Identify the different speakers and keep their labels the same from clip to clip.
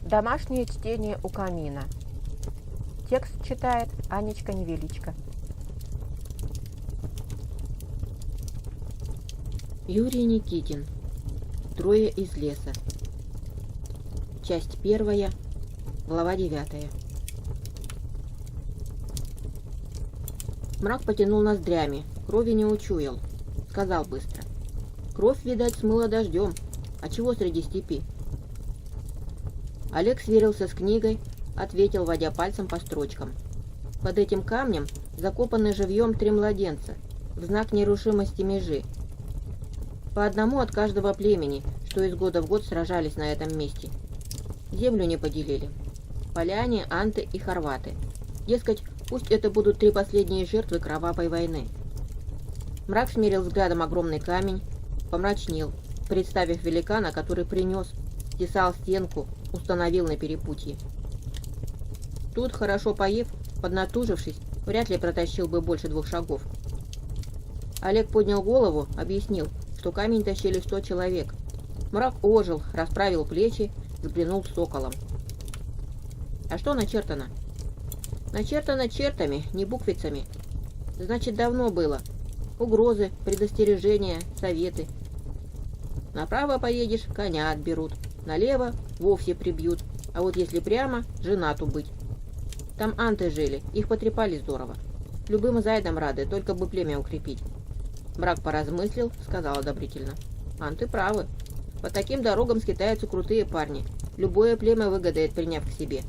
Speaker 1: Домашнее чтение у камина. Текст читает Анечка Невеличко.
Speaker 2: Юрий Никитин. Трое из леса. Часть 1, глава 9. Мрак потянул ноздрями, крови не учуял. Сказал быстро: «Кровь, видать, смыла дождем. А чего среди степи?» Олег сверился с книгой, ответил, водя пальцем по строчкам. Под этим камнем закопаны живьем 3 младенца, в знак нерушимости межи. По одному от каждого племени, что из года в год сражались на этом месте. Землю не поделили. Поляне, анты и хорваты. Дескать, пусть это будут 3 последние жертвы кровавой войны. Мрак смерил взглядом огромный камень, помрачнел, представив великана, который принес, тесал стенку, установил на перепутье. Тут, хорошо поев, поднатужившись, вряд ли протащил бы больше 2 шагов. Олег поднял голову, объяснил, что камень тащили 100 человек. Мрак ожил, расправил плечи, взглянул соколом. «А что начертано?» «Начертано чертами, не буквицами. Значит, давно было. Угрозы, предостережения, советы. Направо поедешь, коня отберут. Налево вовсе прибьют. А вот если прямо, женату быть. Там анты жили, их потрепали здорово. Любым зайдам рады, только бы племя укрепить». Мрак поразмыслил, сказал одобрительно: «Анты правы. По таким дорогам скитаются крутые парни. Любое племя выгодает, приняв к себе.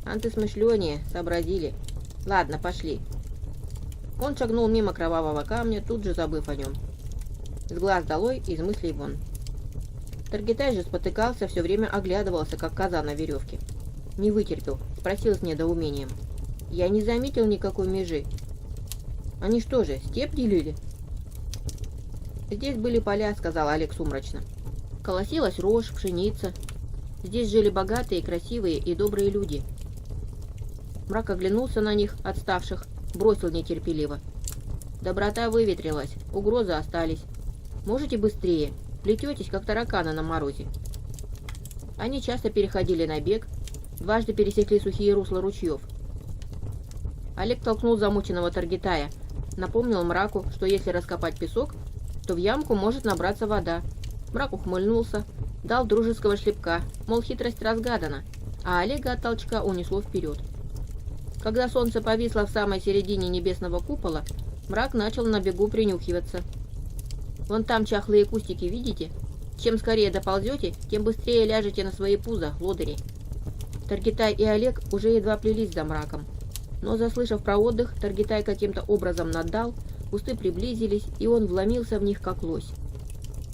Speaker 2: Анты смышленее, сообразили. Ладно, пошли». Он шагнул мимо кровавого камня, тут же забыв о нем. С глаз долой, из мыслей вон. Таргитай же спотыкался, все время оглядывался, как коза на веревке. Не вытерпел, спросил с недоумением: «Я не заметил никакой межи. Они что же, степь делили?» «Здесь были поля», — сказал Олег сумрачно. «Колосилась рожь, пшеница. Здесь жили богатые, красивые и добрые люди». Мрак оглянулся на них, отставших, бросил нетерпеливо: «Доброта выветрилась, угрозы остались. Можете быстрее? Плететесь, как тараканы на морозе». Они часто переходили на бег, дважды пересекли сухие русла ручьев. Олег толкнул замученного Таргитая, напомнил Мраку, что если раскопать песок, то в ямку может набраться вода. Мрак ухмыльнулся, дал дружеского шлепка, мол, хитрость разгадана, а Олега от толчка унесло вперед. Когда солнце повисло в самой середине небесного купола, Мрак начал на бегу принюхиваться. «Вон там чахлые кустики, видите? Чем скорее доползете, тем быстрее ляжете на свои пузо, лодыри». Таргитай и Олег уже едва плелись за Мраком. Но, заслышав про отдых, Таргитай каким-то образом наддал, кусты приблизились, и он вломился в них, как лось.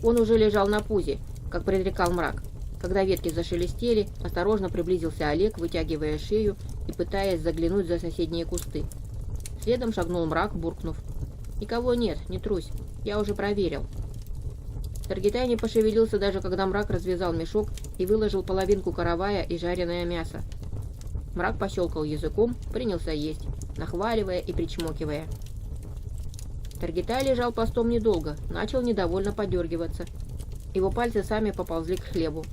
Speaker 2: Он уже лежал на пузе, как предрекал Мрак. Когда ветки зашелестели, осторожно приблизился Олег, вытягивая шею и пытаясь заглянуть за соседние кусты. Следом шагнул Мрак, буркнув: «Никого нет, не трусь, я уже проверил». Таргитай не пошевелился, даже когда Мрак развязал мешок и выложил половинку каравая и жареное мясо. Мрак пощелкал языком, принялся есть, нахваливая и причмокивая. Таргитай лежал постом недолго, начал недовольно подергиваться. Его пальцы сами поползли к хлебу.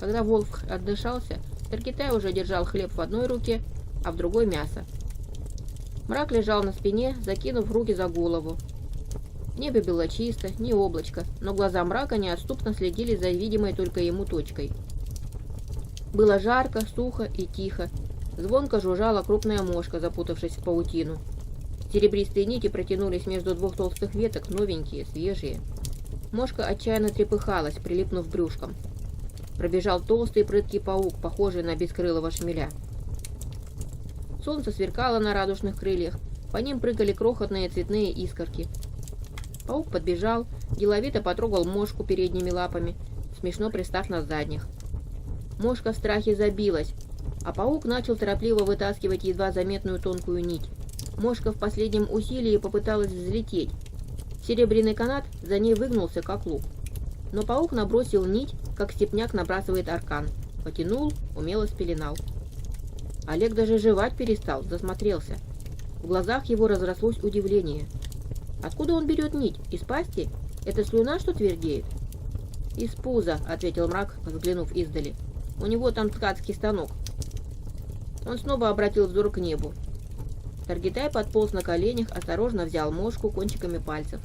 Speaker 2: Когда волк отдышался, Таргитай уже держал хлеб в одной руке, а в другой мясо. Мрак лежал на спине, закинув руки за голову. В небе было чисто, не облачко, но глаза Мрака неотступно следили за видимой только ему точкой. Было жарко, сухо и тихо. Звонко жужжала крупная мошка, запутавшись в паутину. Серебристые нити протянулись между 2 толстых веток, новенькие, свежие. Мошка отчаянно трепыхалась, прилипнув брюшком. Пробежал толстый прыткий паук, похожий на бескрылого шмеля. Солнце сверкало на радужных крыльях, по ним прыгали крохотные цветные искорки. Паук подбежал, деловито потрогал мошку передними лапами, смешно пристав на задних. Мошка в страхе забилась, а паук начал торопливо вытаскивать едва заметную тонкую нить. Мошка в последнем усилии попыталась взлететь. Серебряный канат за ней выгнулся, как лук. Но паук набросил нить, как степняк набрасывает аркан. Потянул, умело спеленал. Олег даже жевать перестал, засмотрелся. В глазах его разрослось удивление. Откуда он берет нить? Из пасти? Это слюна, что твердеет? «Из пуза», — ответил Мрак, взглянув издали. У него там ткацкий станок». Он снова обратил взор к небу. Таргитай подполз на коленях, осторожно взял мошку кончиками пальцев.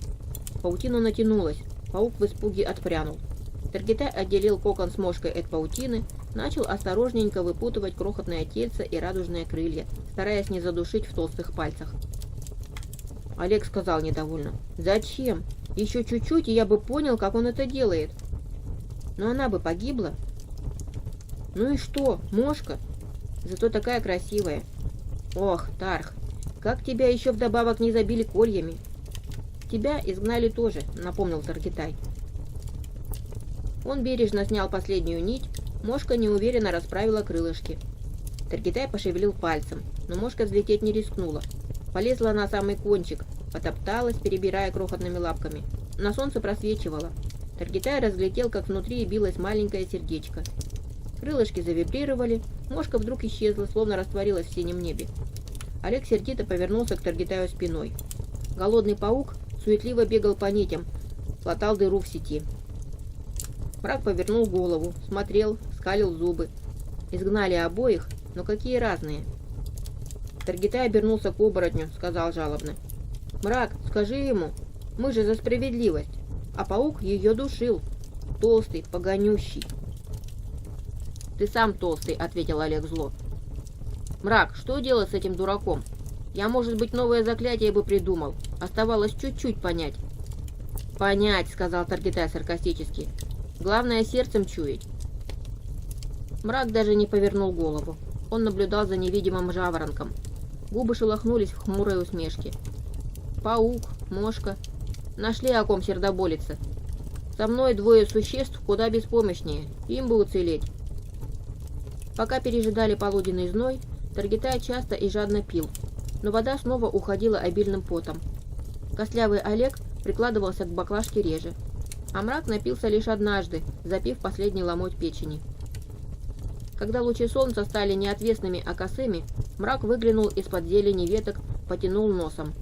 Speaker 2: Паутина натянулась. Паук в испуге отпрянул. Таргитай отделил кокон с мошкой от паутины, начал осторожненько выпутывать крохотное тельце и радужные крылья, стараясь не задушить в толстых пальцах. Олег сказал недовольно: «Зачем? Еще чуть-чуть, и я бы понял, как он это делает. Но она бы погибла». «Ну и что, мошка? Зато такая красивая». «Ох, Тарх, как тебя еще вдобавок не забили кольями?» «Тебя изгнали тоже», — напомнил Таргитай. Он бережно снял последнюю нить, мошка неуверенно расправила крылышки. Таргитай пошевелил пальцем, но мошка взлететь не рискнула. Полезла на самый кончик, потопталась, перебирая крохотными лапками. На солнце просвечивало. Таргитай разглядел, как внутри билось маленькое сердечко. Крылышки завибрировали, мошка вдруг исчезла, словно растворилась в синем небе. Олег сердито повернулся к Таргитаю спиной. Голодный паук суетливо бегал по нитям, латал дыру в сети. Мрак повернул голову, смотрел, скалил зубы. Изгнали обоих, но какие разные. Таргитай обернулся к оборотню, сказал жалобно: «Мрак, скажи ему, мы же за справедливость, а паук ее душил, толстый, погонющий». «Ты сам толстый», — ответил Олег зло. «Мрак, что делать с этим дураком? Я, может быть, новое заклятие бы придумал. Оставалось чуть-чуть понять». «Понять», — сказал Таргитай саркастически. «Главное, сердцем чуять». Мрак даже не повернул голову. Он наблюдал за невидимым жаворонком. Губы шелохнулись в хмурой усмешке. «Паук, мошка. Нашли, о ком сердоболиться. Со мной двое существ куда беспомощнее. Им бы уцелеть». Пока пережидали полуденный зной, Таргитай часто и жадно пил, но вода снова уходила обильным потом. Костлявый Олег прикладывался к баклажке реже, а Мрак напился лишь однажды, запив последний ломоть печени. Когда лучи солнца стали не отвесными, а косыми, Мрак выглянул из-под зелени веток, потянул носом.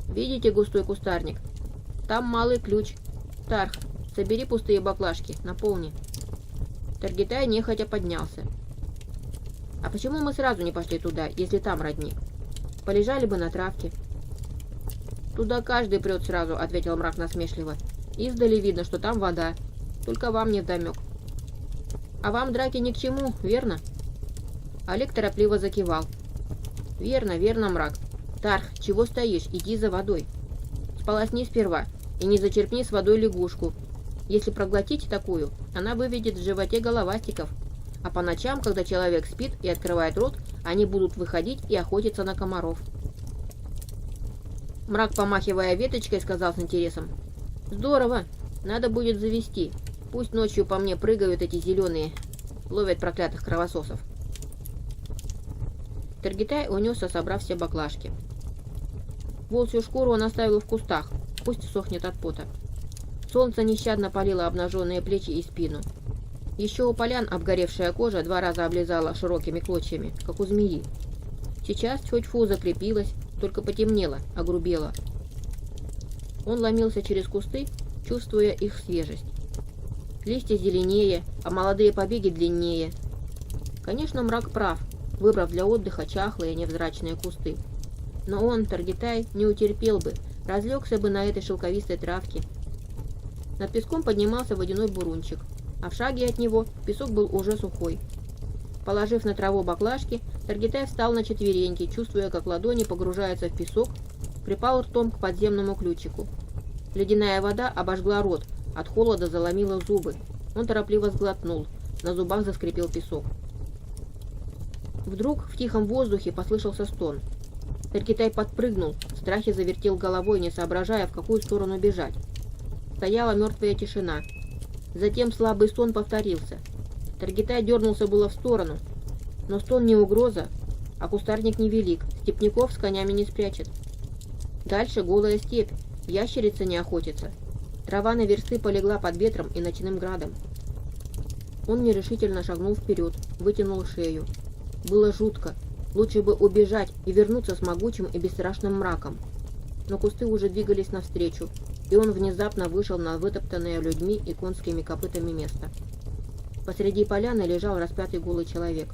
Speaker 2: «Видите густой кустарник? Там малый ключ. Тарх, собери пустые баклажки, наполни». Таргитай нехотя поднялся. «А почему мы сразу не пошли туда, если там родник? Полежали бы на травке». «Туда каждый прет сразу», — ответил Мрак насмешливо. «Издали видно, что там вода. Только вам невдомек». «А вам драки ни к чему, верно?» Олег торопливо закивал. «Верно, верно, Мрак. Тарх, чего стоишь? Иди за водой. Сполосни сперва и не зачерпни с водой лягушку. Если проглотить такую, она выведет в животе головастиков. А по ночам, когда человек спит и открывает рот, они будут выходить и охотиться на комаров». Мрак, помахивая веточкой, сказал с интересом: «Здорово, надо будет завести. Пусть ночью по мне прыгают эти зеленые, ловят проклятых кровососов». Таргитай унесся, собрав все баклажки. Волчью шкуру он оставил в кустах, пусть сохнет от пота. Солнце нещадно палило обнаженные плечи и спину. Еще у полян обгоревшая кожа 2 раза облизала широкими клочьями, как у змеи. Сейчас тьфу-тьфу закрепилась, только потемнело, огрубело. Он ломился через кусты, чувствуя их свежесть. Листья зеленее, а молодые побеги длиннее. Конечно, Мрак прав, выбрав для отдыха чахлые невзрачные кусты. Но он, Таргитай, не утерпел бы, разлегся бы на этой шелковистой травке. Над песком поднимался водяной бурунчик, а в шаге от него песок был уже сухой. Положив на траву баклажки, Таргитай встал на четвереньки, чувствуя, как ладони погружаются в песок, припал ртом к подземному ключику. Ледяная вода обожгла рот, от холода заломила зубы. Он торопливо сглотнул, на зубах заскрипел песок. Вдруг в тихом воздухе послышался стон. Таргитай подпрыгнул, в страхе завертел головой, не соображая, в какую сторону бежать. Стояла мертвая тишина. Затем слабый стон повторился. Таргитай дернулся было в сторону, но стон не угроза, а кустарник невелик, степняков с конями не спрячет. Дальше голая степь, ящерица не охотится. Трава на версты полегла под ветром и ночным градом. Он нерешительно шагнул вперед, вытянул шею. Было жутко. Лучше бы убежать и вернуться с могучим и бесстрашным мраком. Но кусты уже двигались навстречу, и он внезапно вышел на вытоптанное людьми и конскими копытами место. Посреди поляны лежал распятый голый человек.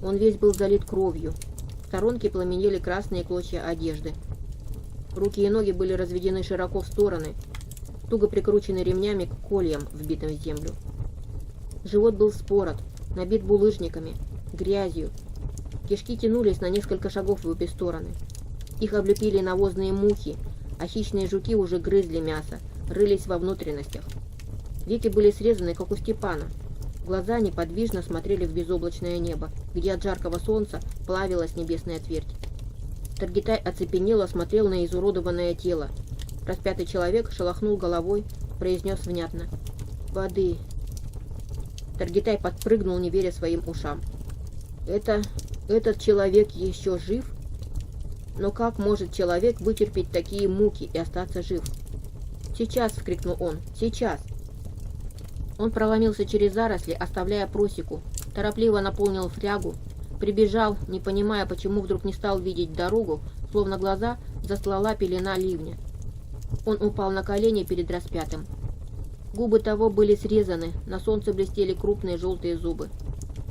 Speaker 2: Он весь был залит кровью. В сторонке пламенели красные клочья одежды. Руки и ноги были разведены широко в стороны, туго прикручены ремнями к кольям, вбитым в землю. Живот был вспорот, набит булыжниками, грязью. Кишки тянулись на несколько шагов в обе стороны. Их облепили навозные мухи, а хищные жуки уже грызли мясо, рылись во внутренностях. Веки были срезаны, как у Степана. Глаза неподвижно смотрели в безоблачное небо, где от жаркого солнца плавилась небесная твердь. Таргитай оцепенело смотрел на изуродованное тело. Распятый человек шелохнул головой, произнес внятно: «Воды». Таргитай подпрыгнул, не веря своим ушам. Этот человек еще жив? Но как может человек вытерпеть такие муки и остаться жив? «Сейчас!» — вскрикнул он. «Сейчас!» Он проломился через заросли, оставляя просеку, торопливо наполнил флягу, прибежал, не понимая, почему вдруг не стал видеть дорогу, словно глаза застлала пелена ливня. Он упал на колени перед распятым. Губы того были срезаны, на солнце блестели крупные желтые зубы.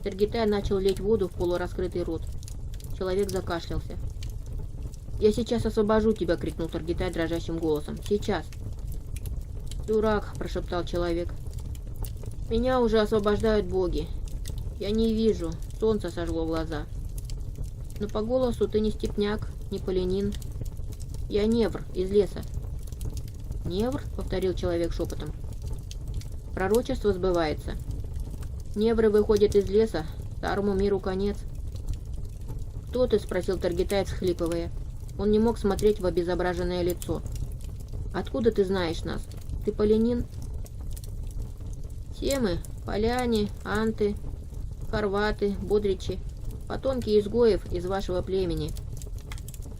Speaker 2: Таргитай начал лить воду в полураскрытый рот. Человек закашлялся. «Я сейчас освобожу тебя!» — крикнул Таргитай дрожащим голосом. «Сейчас!» «Дурак!» — прошептал человек. «Меня уже освобождают боги. Я не вижу, солнце сожгло глаза. Но по голосу ты не степняк, не поленин. Я невр из леса». «Невр?» — повторил человек шепотом. «Пророчество сбывается. Невры выходят из леса, старому миру конец». «Кто ты?» — спросил Таргитай, всхлипывая. Он не мог смотреть в обезображенное лицо. «Откуда ты знаешь нас? Ты поленин?» «Все мы — поляне, анты, хорваты, бодричи, потомки изгоев из вашего племени.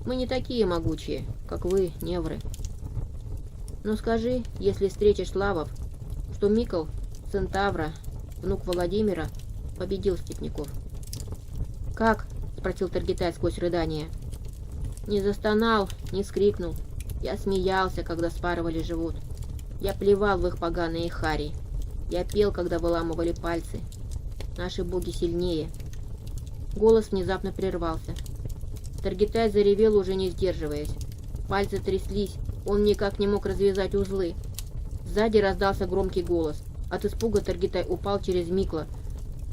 Speaker 2: Мы не такие могучие, как вы, невры. Но скажи, если встретишь славов, что Микол, сын Тавра, внук Владимира, победил степняков». «Как?» — спросил Таргитай сквозь рыдание. «Не застонал, не вскрикнул. Я смеялся, когда спарывали живот. Я плевал в их поганые хари. Я пел, когда выламывали пальцы. Наши боги сильнее». Голос внезапно прервался. Таргитай заревел, уже не сдерживаясь. Пальцы тряслись, он никак не мог развязать узлы. Сзади раздался громкий голос. От испуга Таргитай упал через Микла.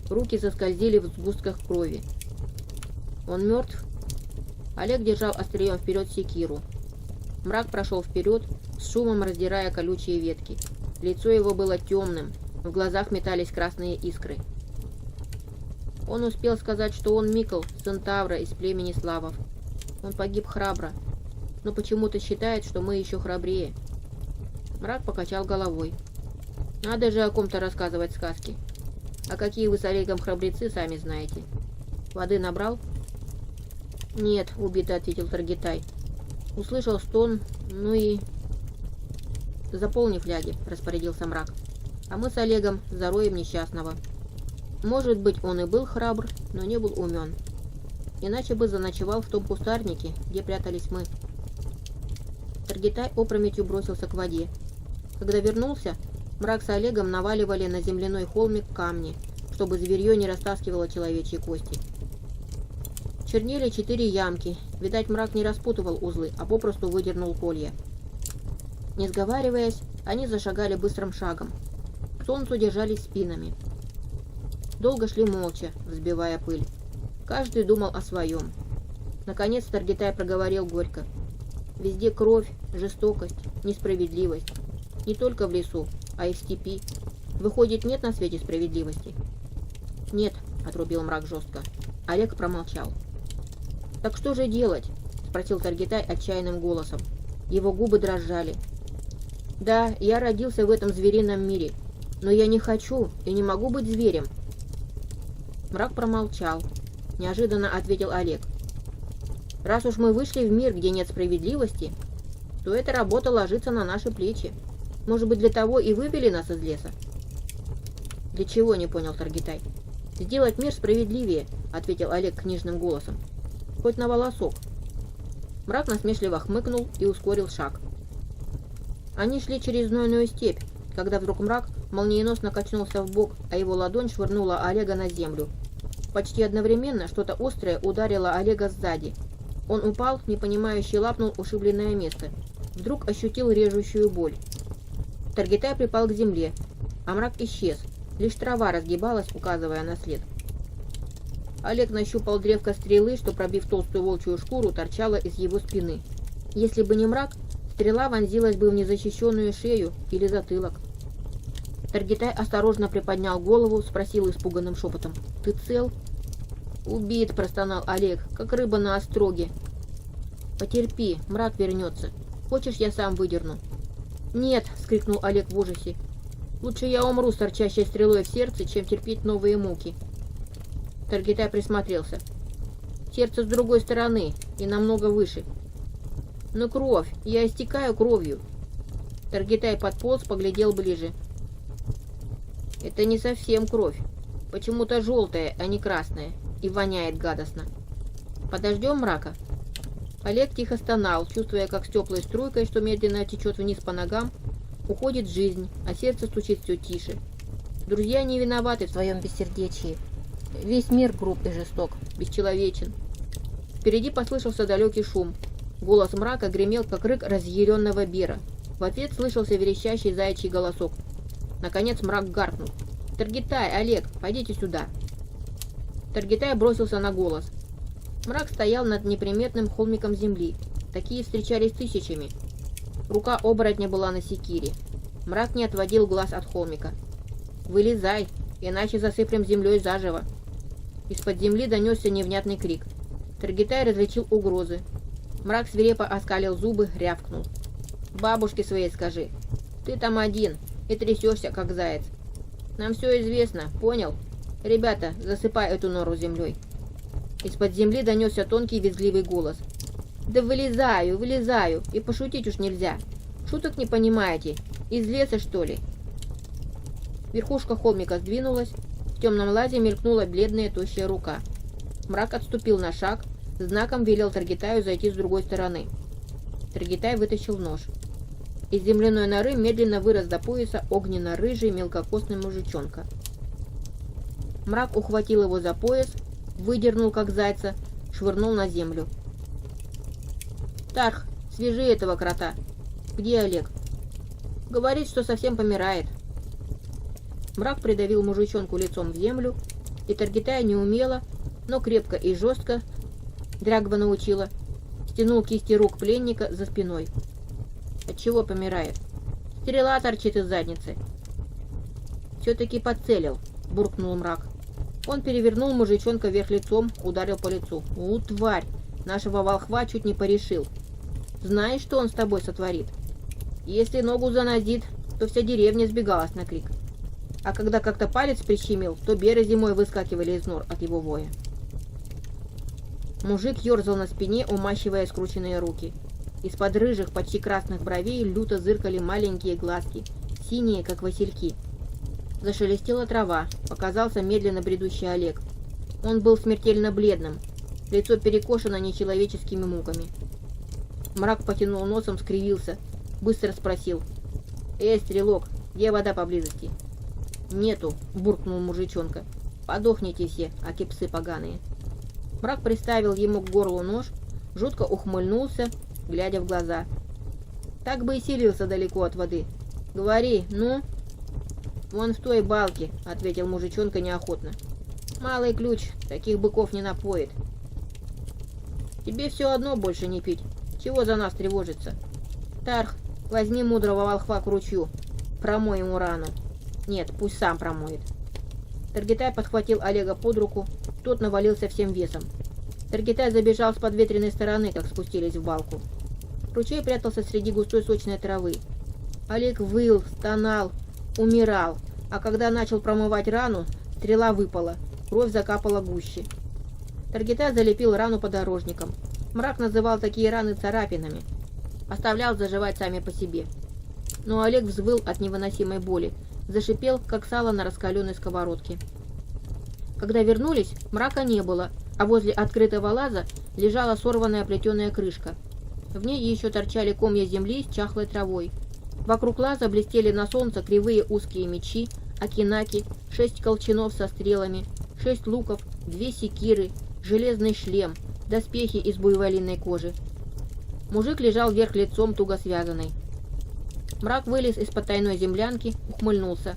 Speaker 2: Руки заскользили в сгустках крови. «Он мертв?» Олег держал острием вперед секиру. Мрак прошел вперед, с шумом раздирая колючие ветки. Лицо его было темным, в глазах метались красные искры. Он успел сказать, что он Микл, сын Тавра из племени Славов. Он погиб храбро, но почему-то считает, что мы еще храбрее. Мрак покачал головой. «Надо же о ком-то рассказывать сказки. А какие вы с Олегом храбрецы, сами знаете. Воды набрал?» «Нет», — убито ответил Таргитай. Услышал стон, ну и... «Заполни фляги», — распорядился Мрак. «А мы с Олегом зароем несчастного. Может быть, он и был храбр, но не был умен. Иначе бы заночевал в том кустарнике, где прятались мы». Таргитай опрометью бросился к воде. Когда вернулся, Мрак с Олегом наваливали на земляной холмик камни, чтобы зверье не растаскивало человечьи кости. Чернели 4 ямки. Видать, Мрак не распутывал узлы, а попросту выдернул колья. Не сговариваясь, они зашагали быстрым шагом. К солнцу держались спинами. Долго шли молча, взбивая пыль. Каждый думал о своем. Наконец Таргитай проговорил горько. «Везде кровь, жестокость, несправедливость. Не только в лесу, а и в степи. Выходит, нет на свете справедливости?» «Нет», — отрубил Мрак жестко. Олег промолчал. «Так что же делать?» — спросил Таргитай отчаянным голосом. Его губы дрожали. «Да, я родился в этом зверином мире, но я не хочу и не могу быть зверем». Мрак промолчал. Неожиданно ответил Олег. «Раз уж мы вышли в мир, где нет справедливости, то эта работа ложится на наши плечи. Может быть, для того и вывели нас из леса?» «Для чего?» — не понял Таргитай. «Сделать мир справедливее», — ответил Олег книжным голосом. «Хоть на волосок». Мрак насмешливо хмыкнул и ускорил шаг. Они шли через знойную степь, когда вдруг мрак молниеносно качнулся в бок, а его ладонь швырнула Олега на землю. Почти одновременно что-то острое ударило Олега сзади. Он упал, непонимающе лапнул ушибленное место. Вдруг ощутил режущую боль. Таргитай припал к земле, а мрак исчез. Лишь трава разгибалась, указывая на след. Олег нащупал древко стрелы, что, пробив толстую волчью шкуру, торчала из его спины. Если бы не мрак, стрела вонзилась бы в незащищенную шею или затылок. Таргитай осторожно приподнял голову, спросил испуганным шепотом: «Ты цел?» «Убит», — простонал Олег, — «как рыба на остроге». «Потерпи, мрак вернется. Хочешь, я сам выдерну?» «Нет», — вскрикнул Олег в ужасе. «Лучше я умру с торчащей стрелой в сердце, чем терпеть новые муки». Таргитай присмотрелся. «Сердце с другой стороны и намного выше». «Но кровь! Я истекаю кровью!» Таргитай подполз, поглядел ближе. «Это не совсем кровь. Почему-то желтая, а не красная. И воняет гадостно. Подождем мрака?» Олег тихо стонал, чувствуя, как с теплой струйкой, что медленно течет вниз по ногам, уходит жизнь, а сердце стучит все тише. Друзья не виноваты в своем бессердечии. Весь мир груб и жесток, бесчеловечен. Впереди послышался далекий шум. Голос мрака гремел, как рык разъяренного бера. В ответ слышался верещащий заячий голосок. Наконец мрак гаркнул: «Таргитай, Олег, пойдите сюда!» Таргитай бросился на голос. Мрак стоял над неприметным холмиком земли. Такие встречались тысячами. Рука оборотня была на секире. Мрак не отводил глаз от холмика. «Вылезай, иначе засыплем землей заживо!» Из-под земли донесся невнятный крик. Таргитай различил угрозы. Мрак свирепо оскалил зубы, рявкнул: «Бабушке своей скажи, ты там один и трясешься, как заяц. Нам все известно, понял? Ребята, засыпай эту нору землей». Из-под земли донесся тонкий визгливый голос: «Да вылезаю, вылезаю, и пошутить уж нельзя. Шуток не понимаете? Из леса, что ли?» Верхушка холмика сдвинулась, в темном лазе мелькнула бледная тощая рука. Мрак отступил на шаг, знаком велел Таргитаю зайти с другой стороны. Таргитай вытащил нож. Из земляной норы медленно вырос до пояса огненно-рыжий мелкокостный мужичонка. Мрак ухватил его за пояс, выдернул как зайца, швырнул на землю. «Тарх, свяжи этого крота». «Где Олег?» «Говорит, что совсем помирает». Мрак придавил мужичонку лицом в землю, и Таргитай неумело, но крепко и жестко, Дрягва научила, стянул кисти рук пленника за спиной. «Отчего помирает?» «Стрела торчит из задницы». «Все-таки подцелил», — буркнул мрак. Он перевернул мужичонка вверх лицом, ударил по лицу. «У, тварь! Нашего волхва чуть не порешил. Знаешь, что он с тобой сотворит? Если ногу занозит, то вся деревня сбегалась на крик. А когда как-то палец прищемил, то беры зимой выскакивали из нор от его воя». Мужик ерзал на спине, умащивая скрученные руки. Из-под рыжих, почти красных бровей люто зыркали маленькие глазки, синие, как васильки. Зашелестела трава, показался медленно бредущий Олег. Он был смертельно бледным, лицо перекошено нечеловеческими муками. Мрак потянул носом, скривился, быстро спросил: стрелок, где вода поблизости?» «Нету», — буркнул мужичонка. «Подохните все, аки псы поганые». Мрак приставил ему к горлу нож, жутко ухмыльнулся, глядя в глаза. «Так бы и селился далеко от воды. Говори, ну?» «Вон в той балке», — ответил мужичонка неохотно. «Малый ключ, таких быков не напоит». «Тебе все одно больше не пить. Чего за нас тревожиться? Тарх, возьми мудрого волхва к ручью, промой ему рану. Нет, пусть сам промоет». Таргитай подхватил Олега под руку, тот навалился всем весом. Таргитай забежал с подветренной стороны, как спустились в балку. Ручей прятался среди густой сочной травы. Олег выл, стонал, умирал, а когда начал промывать рану, стрела выпала, кровь закапала гуще. Таргитай залепил рану подорожником. Мрак называл такие раны царапинами. Оставлял заживать сами по себе. Но Олег взвыл от невыносимой боли, зашипел, как сало на раскаленной сковородке. Когда вернулись, мрака не было, а возле открытого лаза лежала сорванная плетеная крышка. В ней еще торчали комья земли с чахлой травой. Вокруг лаза блестели на солнце кривые узкие мечи, акинаки, 6 колчанов со стрелами, 6 луков, 2 секиры, железный шлем, доспехи из буйволиной кожи. Мужик лежал вверх лицом, туго связанный. Мрак вылез из потайной землянки, ухмыльнулся.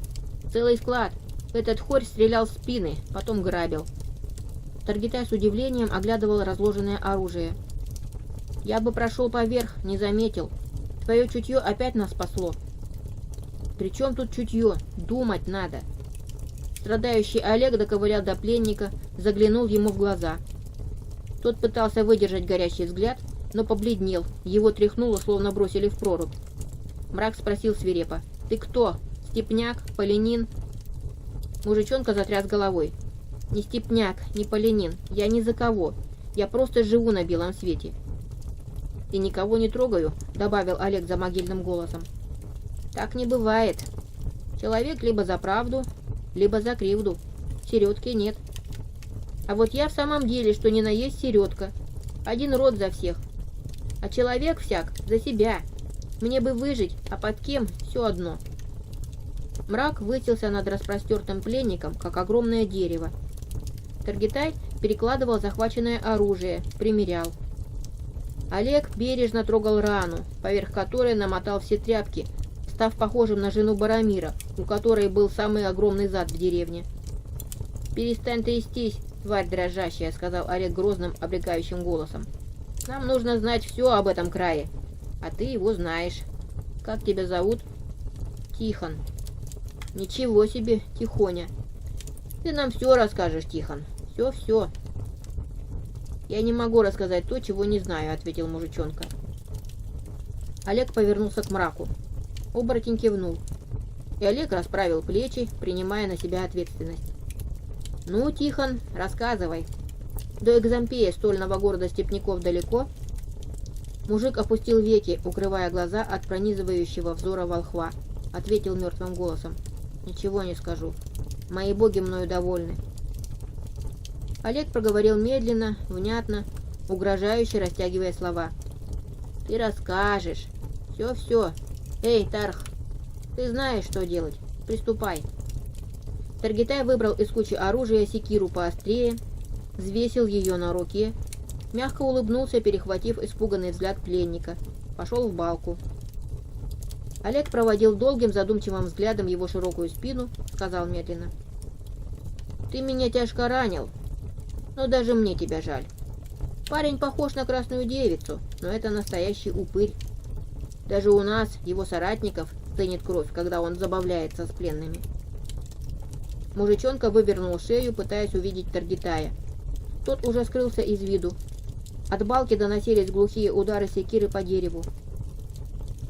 Speaker 2: «Целый склад. Этот хорь стрелял в спины, потом грабил». Таргитай с удивлением оглядывал разложенное оружие. «Я бы прошел поверх, не заметил. Твое чутье опять нас спасло». «При чем тут чутье? Думать надо». Страдающий Олег доковылял до пленника, заглянул ему в глаза. Тот пытался выдержать горящий взгляд, но побледнел, его тряхнуло, словно бросили в прорубь. Мрак спросил свирепо: «Ты кто? Степняк? Поленин?» Мужичонка затряс головой. «Не степняк, не поленин, я ни за кого, я просто живу на белом свете». «И никого не трогаю», — добавил Олег за могильным голосом. «Так не бывает. Человек либо за правду, либо за кривду. Середки нет. А вот я в самом деле, что ни на есть середка. Один род за всех. А человек всяк за себя. Мне бы выжить, а под кем — все одно». Мрак высился над распростертым пленником, как огромное дерево. Таргитай перекладывал захваченное оружие, примерял. Олег бережно трогал рану, поверх которой намотал все тряпки, став похожим на жену Барамира, у которой был самый огромный зад в деревне. «Перестань трястись, тварь дрожащая», — сказал Олег грозным, обрекающим голосом. «Нам нужно знать все об этом крае, а ты его знаешь. Как тебя зовут?» «Тихон». «Ничего себе, Тихоня. Ты нам все расскажешь, Тихон. Все-все». «Я не могу рассказать то, чего не знаю», — ответил мужичонка. Олег повернулся к Мраку. Оборотень кивнул. И Олег расправил плечи, принимая на себя ответственность. «Ну, Тихон, рассказывай. До Экзампея, стольного города степняков, далеко?» Мужик опустил веки, укрывая глаза от пронизывающего взора волхва. Ответил мертвым голосом: «Ничего не скажу. Мои боги мною довольны». Олег проговорил медленно, внятно, угрожающе растягивая слова. «Ты расскажешь. Все-все. Эй, Тарх, ты знаешь, что делать. Приступай». Таргитай выбрал из кучи оружия секиру поострее, взвесил ее на руке, мягко улыбнулся, перехватив испуганный взгляд пленника, пошел в балку. Олег проводил долгим задумчивым взглядом его широкую спину, сказал медленно: «Ты меня тяжко ранил, но даже мне тебя жаль. Парень похож на красную девицу, но это настоящий упырь. Даже у нас, его соратников, стынет кровь, когда он забавляется с пленными». Мужичонка вывернул шею, пытаясь увидеть Таргитая. Тот уже скрылся из виду. От балки доносились глухие удары секиры по дереву.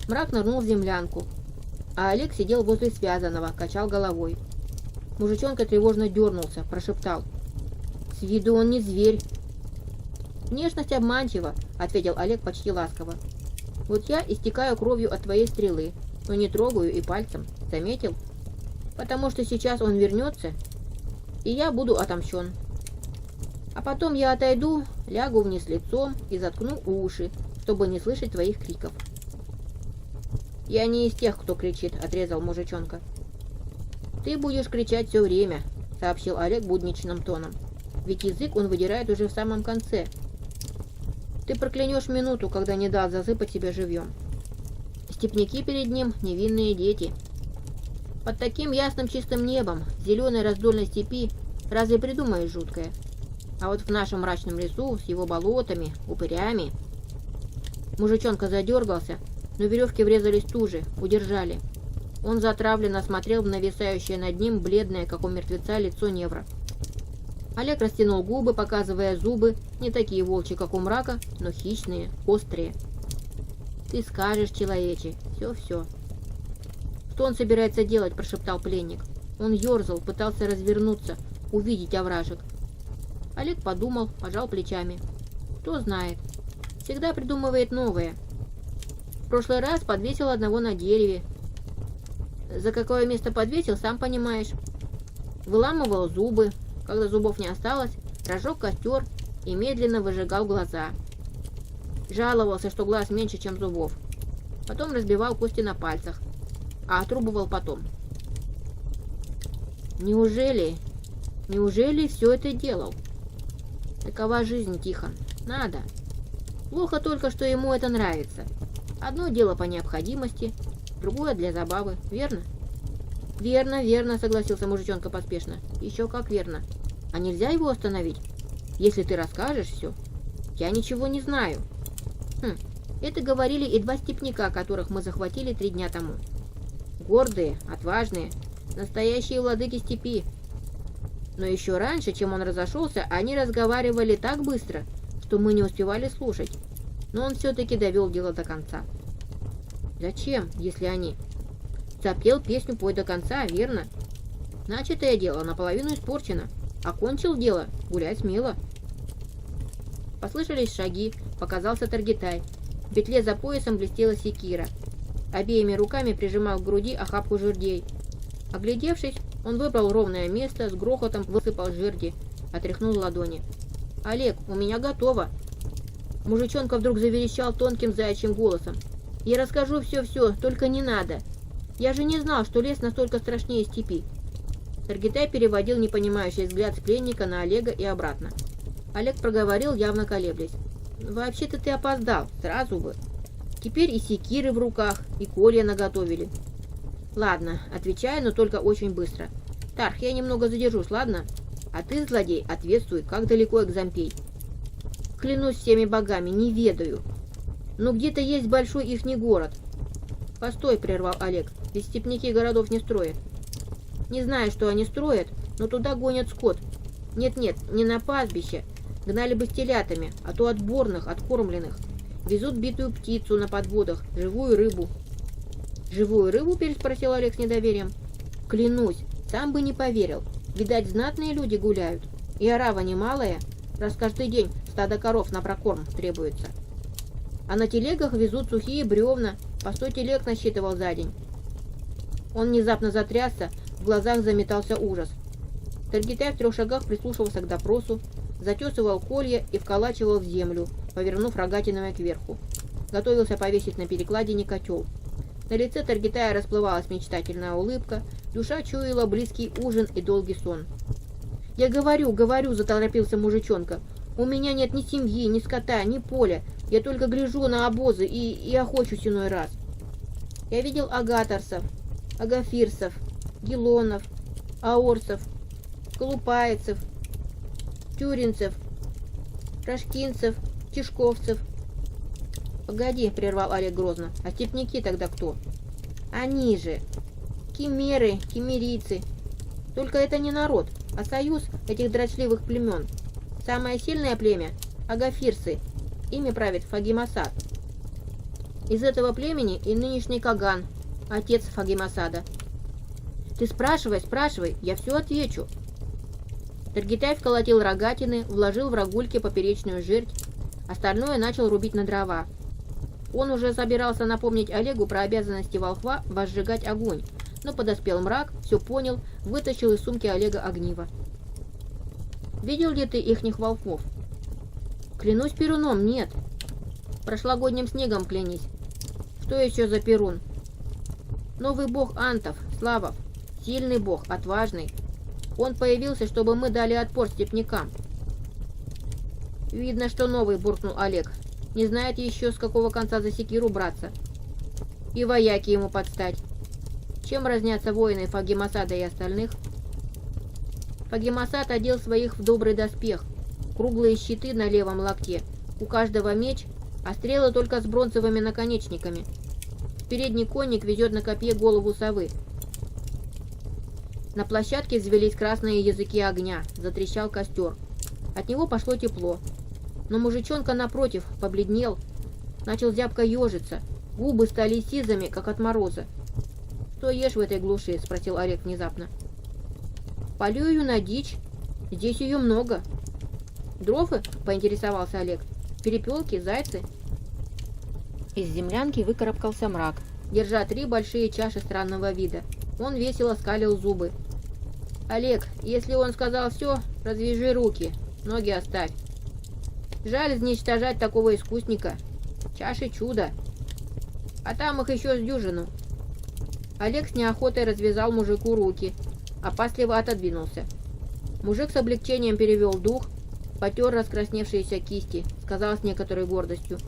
Speaker 2: Мрак нырнул в землянку, а Олег сидел возле связанного, качал головой. Мужичонка тревожно дернулся, прошептал: «С виду он не зверь». «Внешность обманчива», — ответил Олег почти ласково. «Вот я истекаю кровью от твоей стрелы, но не трогаю и пальцем. Заметил? Потому что сейчас он вернется, и я буду отомщен. А потом я отойду, лягу вниз лицом и заткну уши, чтобы не слышать твоих криков». «Я не из тех, кто кричит», — отрезал мужичонка. «Ты будешь кричать все время», — сообщил Олег будничным тоном. «Ведь язык он выдирает уже в самом конце. Ты проклянешь минуту, когда не дал засыпать себя живьем. Степняки перед ним — невинные дети. Под таким ясным чистым небом, зеленой раздольной степи, разве придумаешь жуткое? А вот в нашем мрачном лесу с его болотами, упырями...» Мужичонка задергался, но веревки врезались туже, удержали. Он затравленно смотрел в нависающее над ним бледное, как у мертвеца, лицо Невра. Олег растянул губы, показывая зубы, не такие волчьи, как у Мрака, но хищные, острые. «Ты скажешь, человече, все-все». «Что он собирается делать?» – прошептал пленник. Он ерзал, пытался развернуться, увидеть овражек. Олег подумал, пожал плечами. «Кто знает. Всегда придумывает новое. В прошлый раз подвесил одного на дереве. За какое место подвесил, сам понимаешь. Выламывал зубы. Когда зубов не осталось, разжег костер и медленно выжигал глаза. Жаловался, что глаз меньше, чем зубов. потом разбивал кости на пальцах, а отрубывал потом. Неужели все это делал? Такова жизнь, Тихон. Надо. Плохо только, что ему это нравится. Одно дело по необходимости, другое для забавы, верно? Верно, верно, согласился мужичонка поспешно. Еще как верно. А нельзя его остановить? Если ты расскажешь все. Я ничего не знаю. Это говорили и 2 степняка, которых мы захватили 3 дня тому. Гордые, отважные, настоящие владыки степи. Но еще раньше, чем он разошелся, они разговаривали так быстро, что мы не успевали слушать. Но он все-таки довел дело до конца. Зачем, если они... Запел песню «Пой до конца», верно? Начатое дело наполовину испорчено. Окончил дело, гуляй смело. Послышались шаги, показался Таргитай. В петле за поясом блестела секира. Обеими руками прижимал к груди охапку жердей. Оглядевшись, он выбрал ровное место, с грохотом высыпал жерди, отряхнул ладони. «Олег, у меня готово!» Мужичонка вдруг заверещал тонким заячьим голосом. «Я расскажу все-все, только не надо! Я же не знал, что лес настолько страшнее степи!» Таргитай переводил непонимающий взгляд с пленника на Олега и обратно. Олег проговорил, явно колеблясь. «Вообще-то ты опоздал, сразу бы. Теперь и секиры в руках, и колья наготовили». «Ладно, отвечаю, но только очень быстро. Тарх, я немного задержусь, ладно? А ты, злодей, ответствуй, как далеко Экзампей?» «Клянусь всеми богами, не ведаю. Но где-то есть большой ихний город». «Постой», — прервал Олег, — «ведь степняки городов не строят». «Не знаю, что они строят, но туда гонят скот. Нет-нет, не на пастбище. Гнали бы с телятами, а то отборных, откормленных. Везут битую птицу на подводах, живую рыбу». «Живую рыбу?» — переспросил Олег с недоверием. «Клянусь, сам бы не поверил. Видать, знатные люди гуляют. И орава немалая, раз каждый день стадо коров на прокорм требуется. А на телегах везут сухие бревна, по 100 телег насчитывал за день». Он внезапно затрясся, в глазах заметался ужас. Таргитай в 3 шагах прислушивался к допросу, затесывал колья и вколачивал в землю, повернув рогатинами кверху. Готовился повесить на перекладине котел. На лице Таргитая расплывалась мечтательная улыбка, душа чуяла близкий ужин и долгий сон. «Я говорю, заторопился мужичонка. «У меня нет ни семьи, ни скота, ни поля. Я только гляжу на обозы и охочусь иной раз. Я видел агаторцев, агафирцев, гелонов, аорцев, колупаецев, тюринцев, рашкинцев, тишковцев». «Погоди», — прервал Олег грозно, — «а степняки тогда кто?» «Они же! Кимеры, кимерийцы. Только это не народ, а союз этих дрочливых племен. Самое сильное племя — агафирцы. Ими правит Фагимасад. Из этого племени и нынешний Каган, отец Фагимасада. Ты спрашивай, я все отвечу». Таргитай вколотил рогатины, вложил в рогульки поперечную жердь, остальное начал рубить на дрова. Он уже собирался напомнить Олегу про обязанности волхва возжигать огонь, но подоспел мрак, все понял, вытащил из сумки Олега огниво. «Видел ли ты ихних волхвов?» «Клянусь Перуном, нет». «Прошлогодним снегом клянись». «Что еще за Перун?» «Новый бог антов, Славов. Сильный бог, отважный. Он появился, чтобы мы дали отпор степнякам». «Видно, что новый», — буркнул Олег. «Не знает еще, с какого конца за секиру браться. И вояки ему подстать. Чем разнятся воины Фагимасада и остальных?» Фагимасад одел своих в добрый доспех. Круглые щиты на левом локте, у каждого меч, а стрелы только с бронзовыми наконечниками. Передний конник везет на копье голову совы. На площадке взвелись красные языки огня, затрещал костер. От него пошло тепло. Но мужичонка, напротив, побледнел, начал зябко ежиться, губы стали сизыми, как от мороза. «Что ешь в этой глуши?» — спросил Олег внезапно. «Полюю на дичь. Здесь ее много». «Дровы?» — поинтересовался Олег. «Перепелки, зайцы?» Из землянки выкарабкался мрак, держа 3 большие чаши странного вида. Он весело скалил зубы. «Олег, если он сказал все, развяжи руки, ноги оставь. Жаль изничтожать такого искусника. Чаши чудо». а там их еще с дюжину». Олег с неохотой развязал мужику руки, опасливо отодвинулся. Мужик с облегчением перевел дух, потер раскрасневшиеся кисти, сказал с некоторой гордостью: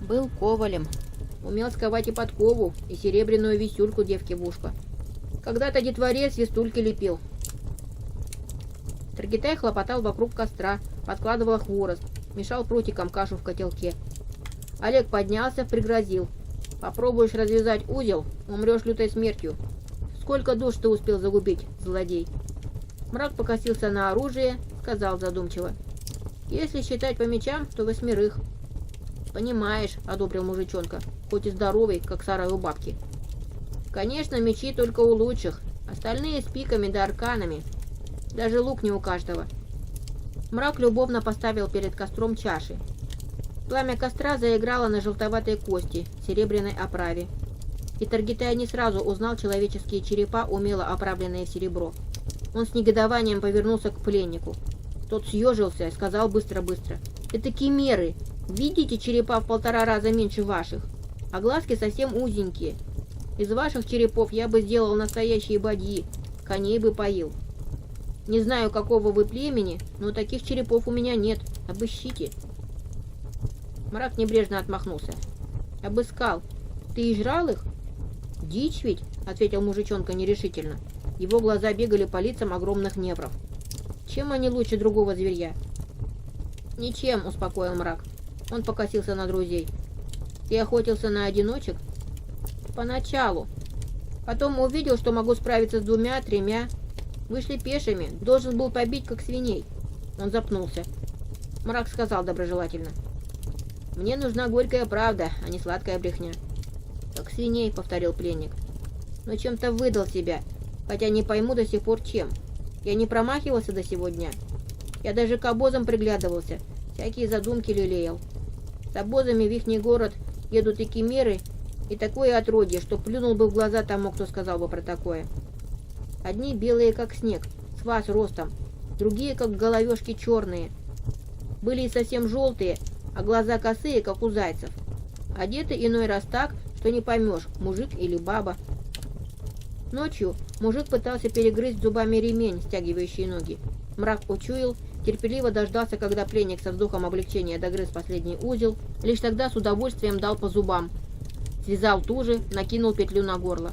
Speaker 2: «Был ковалем. Умел сковать и подкову, и серебряную висюльку девке в ушко. Когда-то детворе свистульки лепил». Таргитай хлопотал вокруг костра, подкладывал хворост, мешал прутиком кашу в котелке. Олег поднялся, пригрозил: «Попробуешь развязать узел, умрешь лютой смертью. Сколько душ ты успел загубить, злодей?» Мрак покосился на оружие, сказал задумчиво: «Если считать по мечам, то 8. «Понимаешь», — одобрил мужичонка, хоть и здоровый, как сарай у бабки. «Конечно, мечи только у лучших, остальные с пиками да арканами. Даже лук не у каждого». Мрак любовно поставил перед костром чаши. Пламя костра заиграло на желтоватой кости, серебряной оправе. И Таргитай не сразу узнал человеческие черепа, умело оправленные в серебро. Он с негодованием повернулся к пленнику. Тот съежился и сказал быстро-быстро: «Это кимеры. Видите, черепа в 1,5 раза меньше ваших, а глазки совсем узенькие. Из ваших черепов я бы сделал настоящие бадьи, коней бы поил. Не знаю, какого вы племени, но таких черепов у меня нет. Обыщите». Мрак небрежно отмахнулся. «Обыскал. Ты и жрал их?» «Дичь ведь», — ответил мужичонка нерешительно. Его глаза бегали по лицам огромных невров. «Чем они лучше другого зверья?» «Ничем», — успокоил Мрак. Он покосился на друзей. «Ты охотился на одиночек?» «Поначалу. Потом увидел, что могу справиться с 2-3. Вышли пешими. Должен был побить, как свиней». Он запнулся. Мрак сказал доброжелательно: «Мне нужна горькая правда, а не сладкая брехня». «Как свиней», — повторил пленник. «Но чем-то выдал себя, хотя не пойму до сих пор чем. Я не промахивался до сего дня. Я даже к обозам приглядывался, всякие задумки лелеял. С обозами в ихний город едут и кимеры, и такое отродье, что плюнул бы в глаза тому, кто сказал бы про такое. Одни белые, как снег, с вас ростом, другие, как головешки, черные. Были и совсем желтые, а глаза косые, как у зайцев. Одеты иной раз так, что не поймешь, мужик или баба». Ночью мужик пытался перегрызть зубами ремень, стягивающий ноги. Мрак учуял, терпеливо дождался, когда пленник со вздохом облегчения догрыз последний узел, лишь тогда с удовольствием дал по зубам. Связал туже, накинул петлю на горло.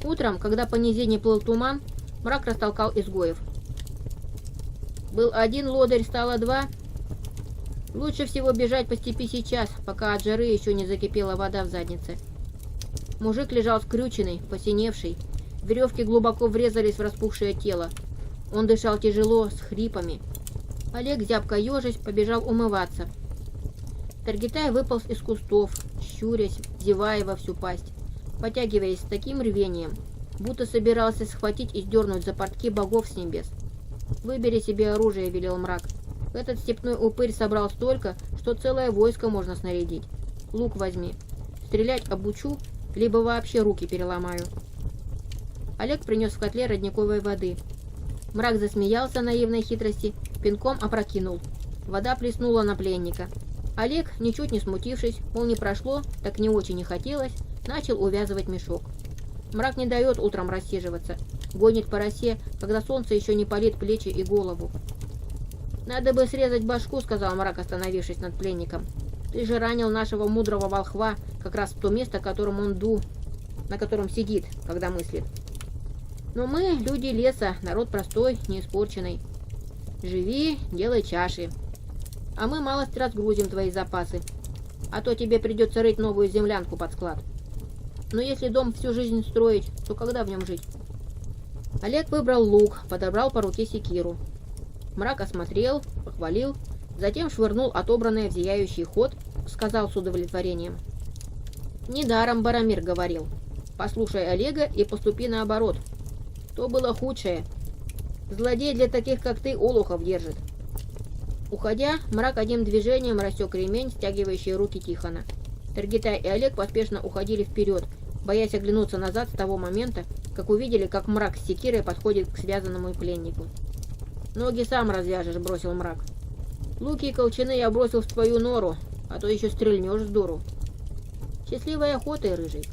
Speaker 2: Утром, когда по низине плыл туман, Мрак растолкал изгоев. «Был один лодырь, стало 2. Лучше всего бежать по степи сейчас, пока от жары еще не закипела вода в заднице». Мужик лежал скрюченный, посиневший. Веревки глубоко врезались в распухшее тело. Он дышал тяжело, с хрипами. Олег, зябко ежась, побежал умываться. Таргитай выполз из кустов, щурясь, зевая во всю пасть, потягиваясь с таким рвением, будто собирался схватить и сдернуть за портки богов с небес. «Выбери себе оружие», — велел Мрак. «Этот степной упырь собрал столько, что целое войско можно снарядить. Лук возьми. Стрелять обучу, либо вообще руки переломаю». Олег принес в котле родниковой воды. Мрак засмеялся наивной хитрости, пинком опрокинул. Вода плеснула на пленника. Олег, ничуть не смутившись, мол, не прошло, так не очень и хотелось, начал увязывать мешок. Мрак не дает утром рассиживаться, гонит по росе, когда солнце еще не палит плечи и голову. «Надо бы срезать башку», — сказал Мрак, остановившись над пленником. «Ты же ранил нашего мудрого волхва как раз в то место, на котором сидит, когда мыслит. Но мы, люди леса, народ простой, не испорченный. Живи, делай чаши. А мы малость разгрузим твои запасы. А то тебе придется рыть новую землянку под склад. Но если дом всю жизнь строить, то когда в нем жить?» Олег выбрал лук, подобрал по руке секиру. Мрак осмотрел, похвалил, затем швырнул отобранное в зияющий ход, сказал с удовлетворением: «Недаром Барамир говорил: послушай Олега и поступи наоборот. То было худшее. Злодей для таких, как ты, олухов держит». Уходя, Мрак одним движением рассек ремень, стягивающий руки Тихона. Таргитай и Олег поспешно уходили вперед, боясь оглянуться назад с того момента, как увидели, как Мрак с секирой подходит к связанному пленнику. «Ноги сам развяжешь», — бросил Мрак. «Луки и колчаны я бросил в твою нору, а то еще стрельнешь с дуру». Счастливой охоты, Рыжий.